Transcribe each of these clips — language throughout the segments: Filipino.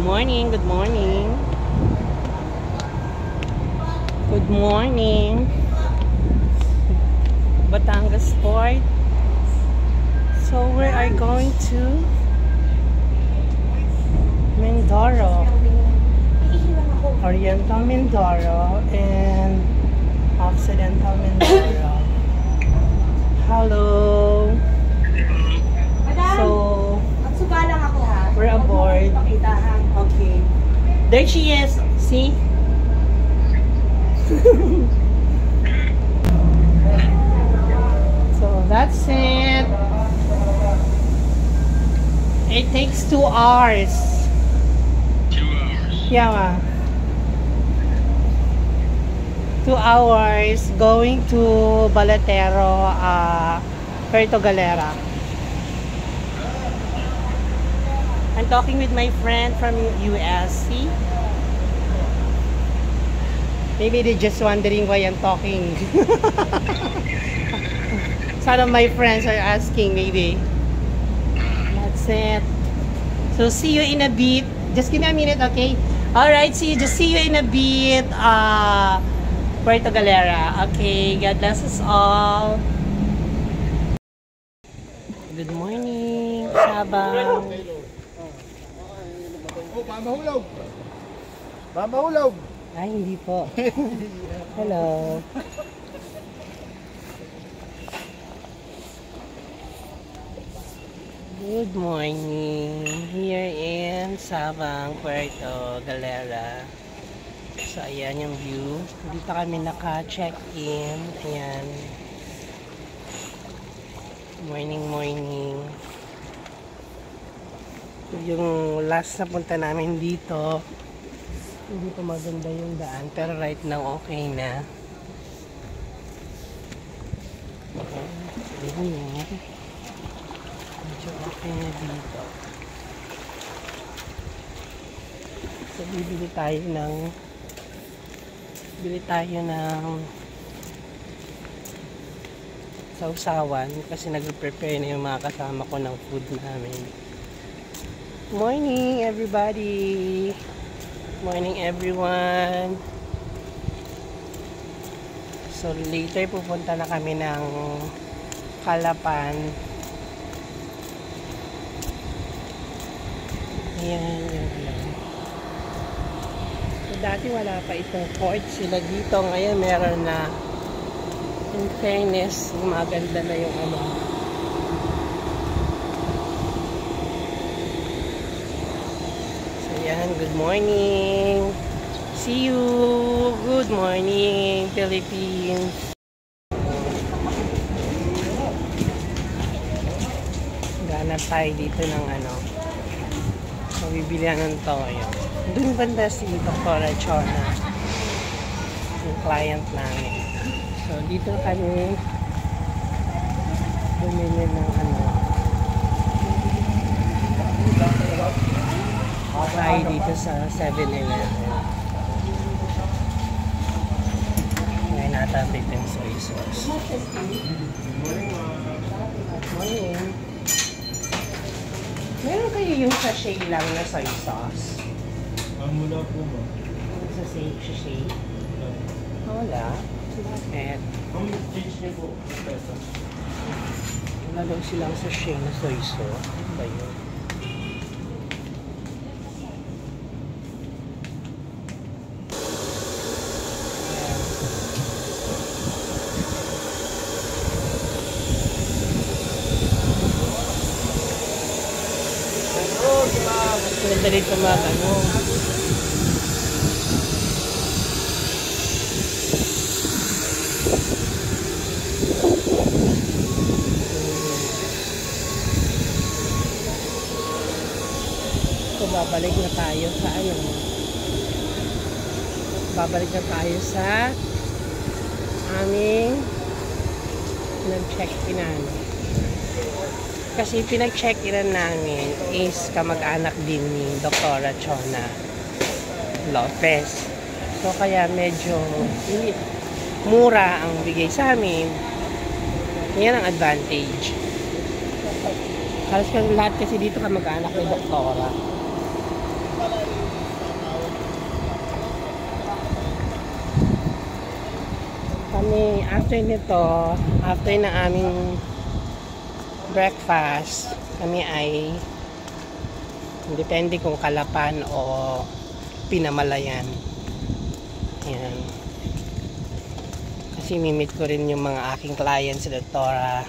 morning, good morning. Good morning. Batangas Port. So we are going to Mindoro. Oriental Mindoro and Occidental Mindoro. Hello. So Magsubalang ako ha. we're aboard. Okay. There she is. See? So that's it. It takes 2 hours. 2 hours. Yeah. 2 hours going to Balatero, Puerto Galera. I'm talking with my friend from USC. Maybe they're just wondering why I'm talking. Some of my friends are asking maybe. That's it. So see you in a bit. Just give me a minute, okay? Alright, just see you in a bit. Puerto Galera. Okay, God bless us all. Good morning, Sabang. Oh, mamahulog! Mamahulog! Ay, hindi po. Hello. Good morning. Here in Sabang, Puerto Galera. So, ayan yung view. Hindi pa kami naka-check-in. Ayan. Morning, morning. Yung last na punta namin dito, hindi pa maganda yung daan. Pero right now, okay na. Ayan. Medyo okay na dito. So, bibili tayo ng sausawan kasi nag-prepare na yung mga kasama ko ng food namin. Morning everybody. Morning everyone. So later pupunta na kami ng Calapan. Ayan yung alam. So dati wala pa itong court sila dito. Ngayon meron na. In fairness, maganda na yung ano. Ayan, good morning. See you. Good morning, Philippines. Ganap tayo dito ng ano. Mabibilihan ng toyo. Doon banda si Dr. Chona. Yung client namin. So, dito kami bumili ng ano. Tayo dito sa 7-Eleven. Ngayon natin dito yung soy sauce. Morning. Meron kayo yung sachet lang na soy sauce? Mula po ba? Sa sachet? Wala. Bakit? Ang change niyo po, peso. Wala daw silang sachet na soy sauce. Ano ba yun? Maganda rin ito mga ano. So, babalik na tayo sa ano. Babalik na tayo sa aming nag-check-in namin. Kasi pinag-check-in namin is kamag-anak din ni Dr. Chona Lopez. So kaya medyo mura ang bigay sa amin. Yan ang advantage. Halos kang lahat kasi dito kamag-anak ni Doktora. Kami, after nito, after na aming breakfast, kami ay depende kung Kalapan o Pinamalayan. Ayan. Kasi mimit ko rin yung mga aking clients, si Dr.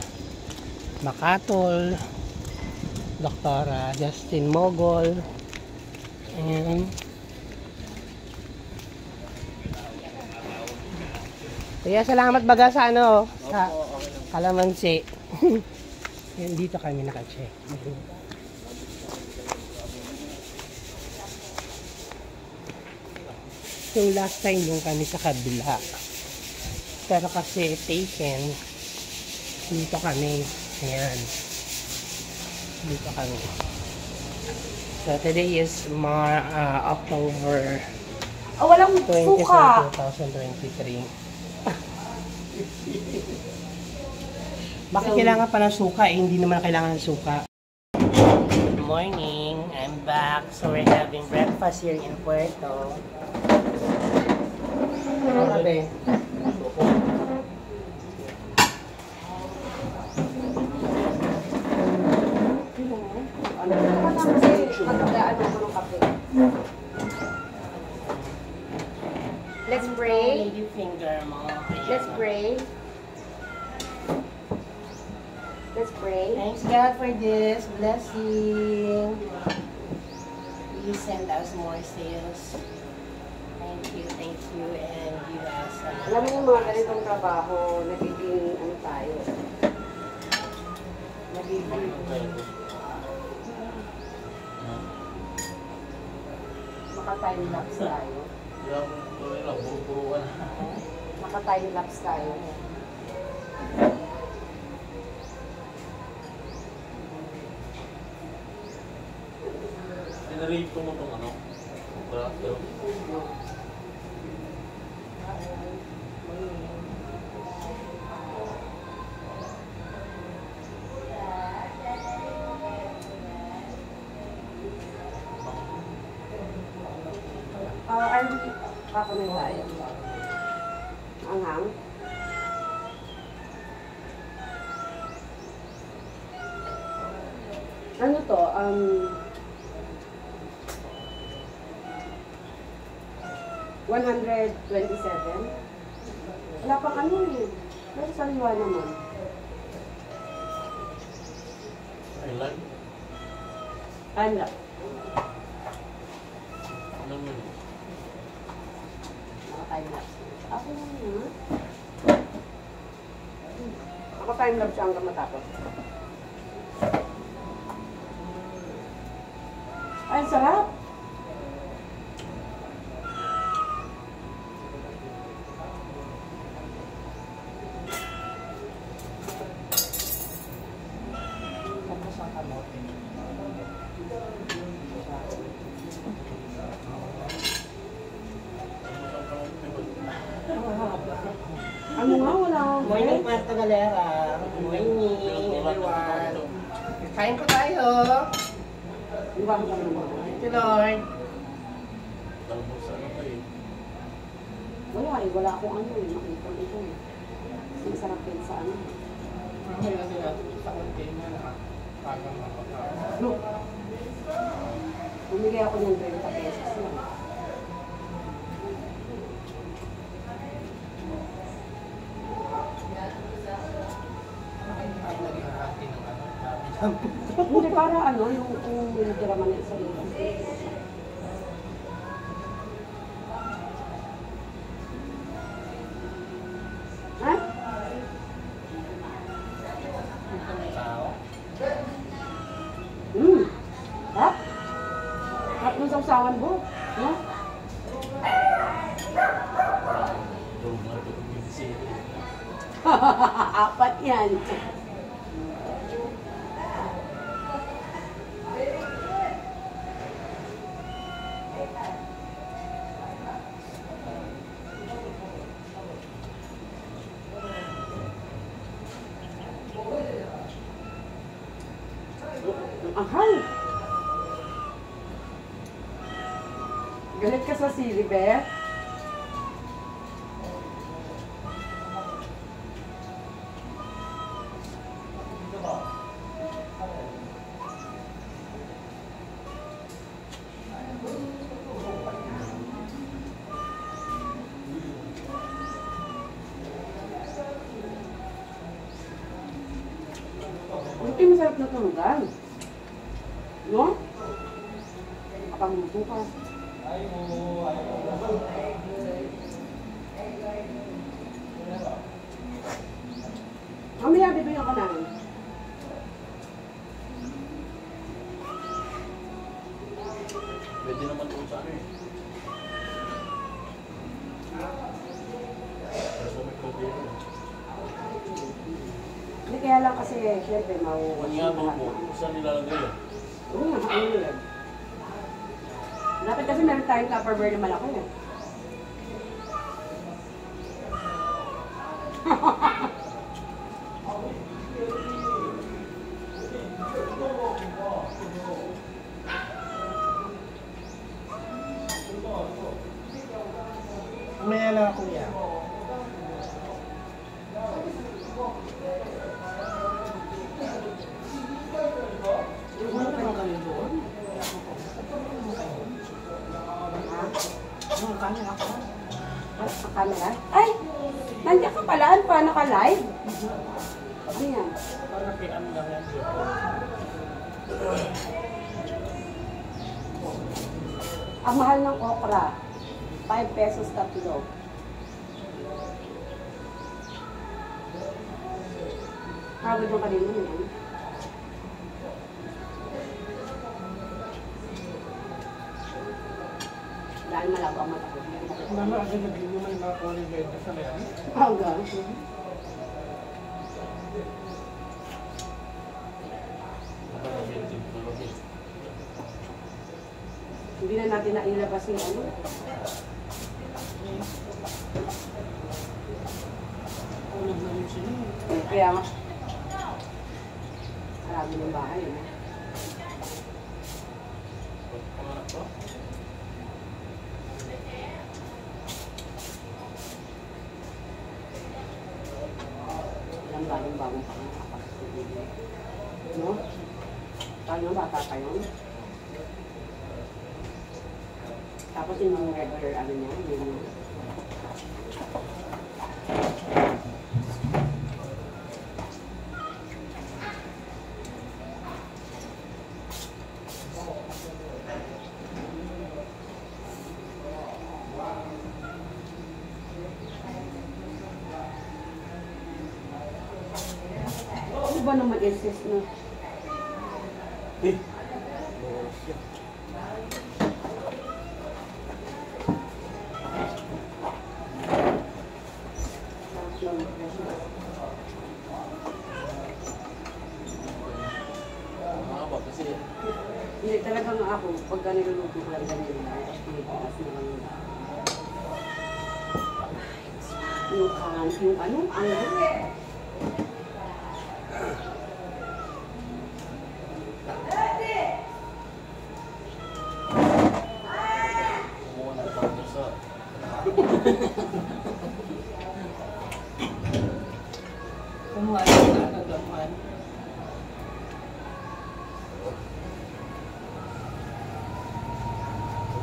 Makatol, Dr. Justin Mogol. Ayan. Kaya salamat baga sa ano, sa Kalamansi. Yan, dito kami naka-check. Yung last time yung kami sa kabila. Pero kasi taken, dito kami. Ayan. Dito kami. So today is October walang 24, suka. 2023. Bakit kailangan pa ng suka? Eh, hindi naman kailangan ng suka. Good morning. I'm back. So we're having breakfast here in Puerto. Ano sabi? Let's pray. Lady finger mo. Let's pray. Let's pray. Thanks God for this blessing. Please send us more sales. Thank you, and give us Alam mo yung mga ganitong trabaho, nagiging ano tayo. Nagiging maka-time lapse tayo. Maka-time lapse tayo. Sinarip ko mo itong ano? Braso. Kakamay tayo. Anghang. Ano to? 127. Wala pang ano eh. Pero sariwa naman. I like. Ano? Ano mo yun? Naka-time lapse. Ako lang yun. Ako time lapse siya hanggang matapos. Ay, sarap! Tapos ang kamote. Ano nga, wala akong Morning, Puerto Galera. Morning, everyone. Kain po tayo. Iwan ka naman. Thank you, Lord. Talbos ano to eh. Wala eh, wala akong ano eh. Makita ito eh. Masarap din sa ano. Mamaya kasi natin sa container na kagang makakain. Look. Bumili ako ng 30 pesos lang. Hindi, para ano, yung nagdiraman sa sarili. Ha? Ha? Harap ng sausawan mo. Ha? Apat yan. Ahal. Galit ka sa sili, Beth? matulugan. No? Kapangluto ka. Mamaya, bibigyan ka namin. Pwede naman ito sa ano eh. Kaso may problema. Hindi kaya lang kasi, syempre, Kung mauwasan nga lahat po, ng- saan nilalagay yan? Oo nga, ano yan? Dapat kasi meron tayong Tupperware na malaki eh. Umaya lang ako yan. Wala ka nang kami doon? Ha? Ang camera ko. Ang camera? Ay! Nandiyan ka pala. Ano pa? Naka-live? Ano yan? Para pian lang yan. Ang mahal ng okra. 5 pesos tatlo. Pagod yung kanina yan. Dahil malabo ang mata ko. Mama, agad nag-inom may mga kuling benta sa layan. Hanggang. Hindi na natin nailabas yung ano. Ulag na rin sila. Kaya nga. Marami ng bahay. Eh. Pangarap ba? Ilang bagong-bagong pa ng kapas. No? Paano bata pa yun? Tapos yung regular ano niya, yung ano ba naman SS na? Eh! Mahaba kasi Hindi talagang ako, pagka niluluto ko lang ganyan, tapos pinipitas na lang yung ano, ang kumuha ng tawag sa Kumuha na nagaman.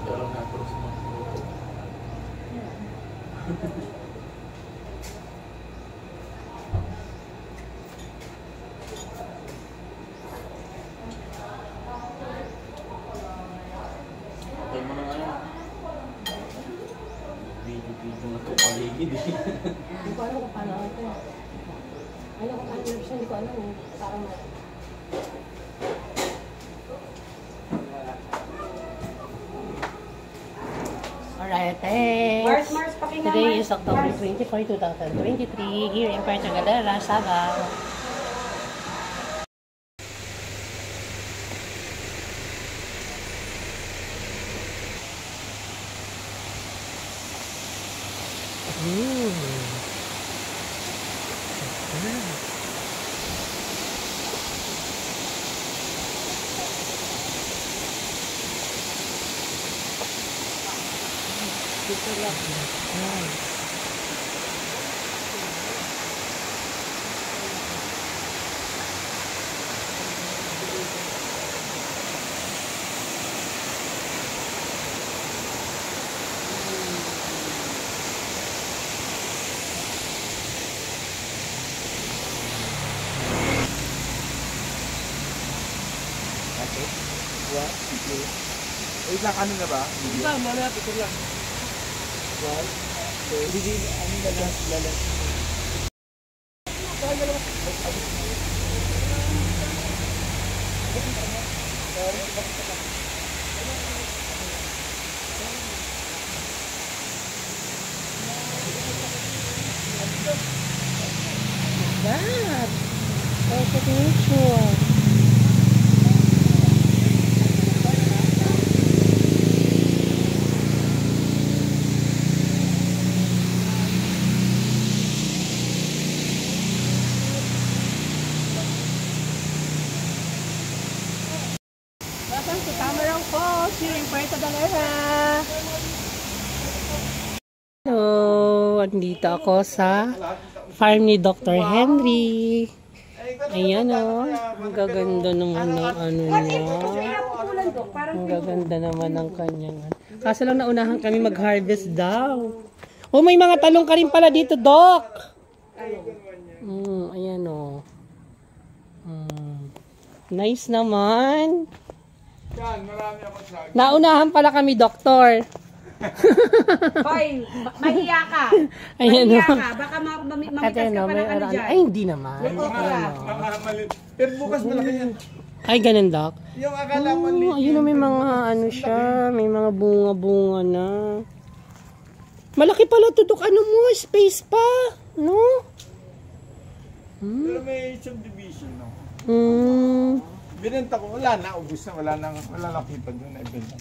Kaya lang nga pero sa mga photo. Patay mo na nga yan. Video na ito paligid eh. Hindi ko alam kung paano ito. Ano kung paano siya, hindi ko alam eh. Parang Alright, thanks. Mars, pakinggan Today Mars. is October Mars. 24, 2023, here in Puerto Galera, Sabah. Wait lang, ano na ba? Isa, mamaya picture lang. Hindi, ano na lang, lalang. That. Perfect picture. Welcome to Tamarang Falls here in Puerto Galera. Hello, andito ako sa farm ni Dr. Henry. Ayan o, ang gaganda naman ng ano niya. Ang gaganda naman ng kanyang. Kaso lang naunahan kami mag-harvest daw. Oh, may mga talong ka rin pala dito, Doc. Ayan o. Nice naman. Yan, marami ako sa akin. Naunahan pala kami, Doktor. Hoy, mahiya ka. Ayan Mahiya o. ka. Baka mamitas Ate, ka no, pa may ng ano dyan. ay, hindi naman. May okra. Makamalit. Pero bukas malaki yan. Ay, ganun, Doc. Yung akala mo Oh, ayun na, may mga ano siya, may mga bunga-bunga na. Malaki pala to, Doc. Ano mo, space pa, no? Pero may subdivision, no? Binenta ko, wala na, ubus na, wala na kita doon na ibenta.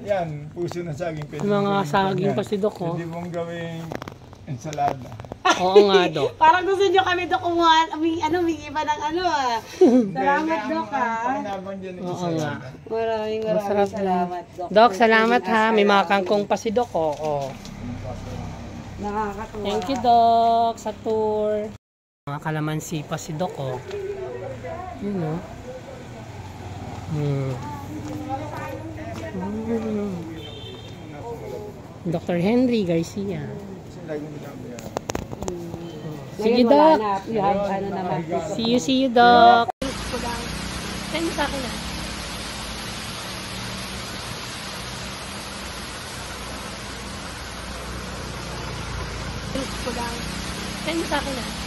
Yan, puso ng saging. Pwede Mga mong gawing saging ganyan. pa si Doc, oh. Pwede mong gawing ensalada. Oo nga, Doc. Parang gusto nyo kami, Dok, kumuha, may iba ng ano ah. Salamat, Dok, ha. Pakinabang dyan ng Oo nga. ensalada. Maraming Masarap salamat, Dok. Doc, salamat ha. May mga kangkong pa si Doc, oo. Nakakatuwa. Thank you, Doc, sa tour. Mga kalamansi pa si Doc, oh. Yun, oh. Dr. Henry Garcia. Sige, Doc. Ano naman. See you, Doc. Send mo sa akin, ah. Send mo sa akin, ah.